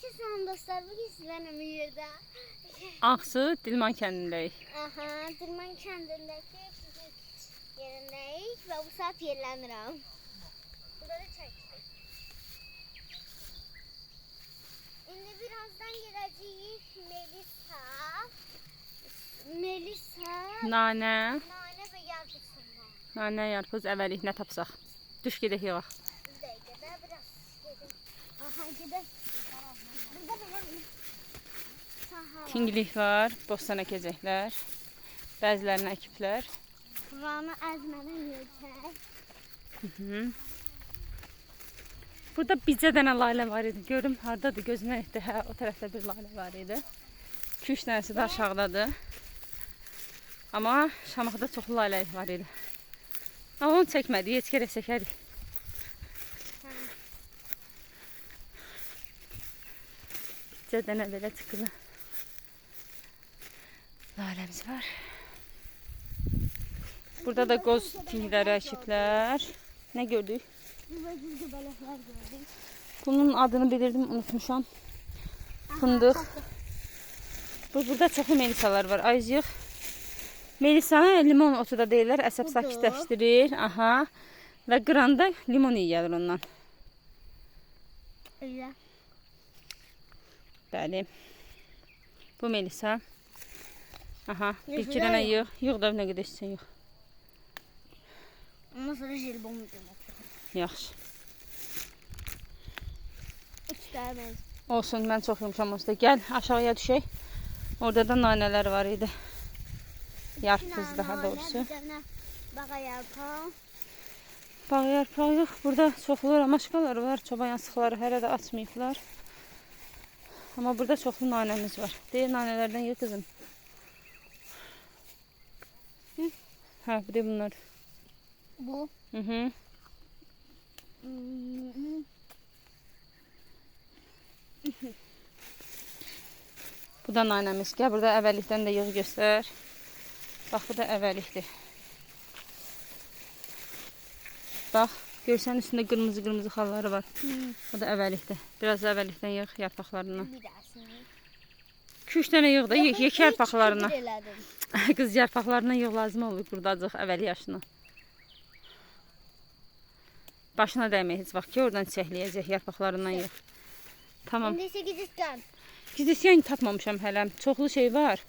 Necə salam dostlar, bugün sizlərlə bir yerdə Ağsu, Dilman kəndindəyik. Dilman kəndindəki piknik yerindəyik və bu saat yerlənirəm. Burada da çəkdik. İndi birazdan gedəcəyik Melisa, Nanə, və yarpızsınlar. nanə, yarpız, əvəlik nə tapsaq. Düş gedək yığaq. Bir dəqiqədə biraz gedək. Gedək. Burada belə saha var. Tinglik var, bostan əkəcəklər. Bəzilərini əkiblər. Buranı əzmədən yiyəcək. Burada bizə dənə layla var idi. Gördüm, hardadır, gözümə etdi. Hə, o tərəfdə bir layla var idi. 2-3 dənəsi də aşağıdadır. Amma Şamaxıda çoxlu layla var idi. Amma onu çəkmədik, heç gərək çəkərik. Bizə dənə belə çıxılı layləmiz var. Burada da qoz tingləri əkiblər. Nə gördük? Göbələklər gördük. Bunun adını bilirdim, unutmuşam. Fındıq. Burada çoxlu melisalar var. Aycıq. Melisa limon otu da deyirlər, əsəb sakitləşdirir. Aha. Və qıranda limon iyi gəlir ondan. Elə. Bəli. Bu melisa. Aha, bir-iki dənə yığ. Yığ da nə qədər istəyirsən yığ. Ondan sonra jelibon yiyəcəm. Yaxşı. 3 dənə. Olsun, mən çox yumuşam olsun. Gəl aşağıya düşək. Orada da nanələr var idi. Yarpız daha doğrusu. Bir dənə bağa yarpaq. Bağ yarpağı yox. Burada çoxlu ramaşkalar var. Çoban yastıqları hələ də açmayıblar. Amma burada çoxlu nanəmiz var. Deyir, nanələrdən yığ qızım. Hə, bir də bunlar. Bu. Bu da nanəmiz. Gəl, burada əvvəllikdən də yığ göstər. Bax, bu da əvvəllikdir. Bax, görsən üstündə qırmızı xalları var. Bu da əvvəllikdir. Biraz da əvvəllikdən yığ yarpaqlarından. Bir dənəsini. 2-3 dənə yığ da, yığ yarpaqlarına. Bir elədim. Qız yarpaqlarından yığ lazım olur qurdacıq əvvəli yaşına. Başına dəymək heç vaxt ki, oradan çiçəkləyəcək yarpaqlarından yığ. Tamam. İndi isə giziskan. Gizliskan tapmamışam hələm. Çoxlu şey var.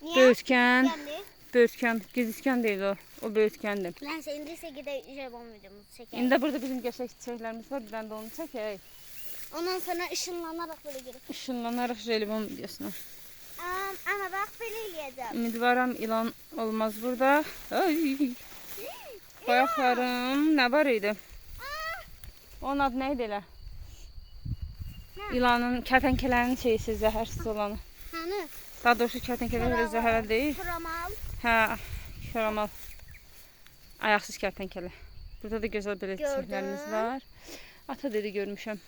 Niyə? Böyütkən. Gəldi. Böyütkən. Gizliskan deyil o. O böyütkəndir. Nəysə, indi isə gedək jelibon videomuzu çəkək. İndi burada bizim qəşəng çiçəklərimiz var. Bir dənə də onu çəkək. Ondan sonra ışınlanaraq belə gedək. Işınlanaraq jelibon videosuna. Ana bax, belə eləyəcəm. Ümidvaram ilan olmaz burada. Ay. Bayaqlarım nə var idi? Onun adı nə idi elə? İlanın, kərtənkələnin şeysi, zəhərsiz olanı. Hanı? Daha doğrusu kərtənkələ zəhərli deyil. Koramal. Hə, koramal. Ayaqsız kərtənkələ. Burada da gözəl belə çiçəklərimiz var. Ata dedi görmüşəm.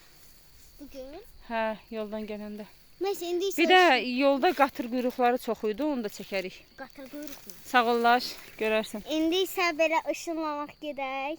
Bugün. Hə, yoldan gələndə. Nəysə, indi isə... Bir də yolda qatır quyruqları çox idi, onu da çəkərik. Qatır quyruq mu? Sağollaş, görərsən. İndi isə belə ışınlanaq gedək.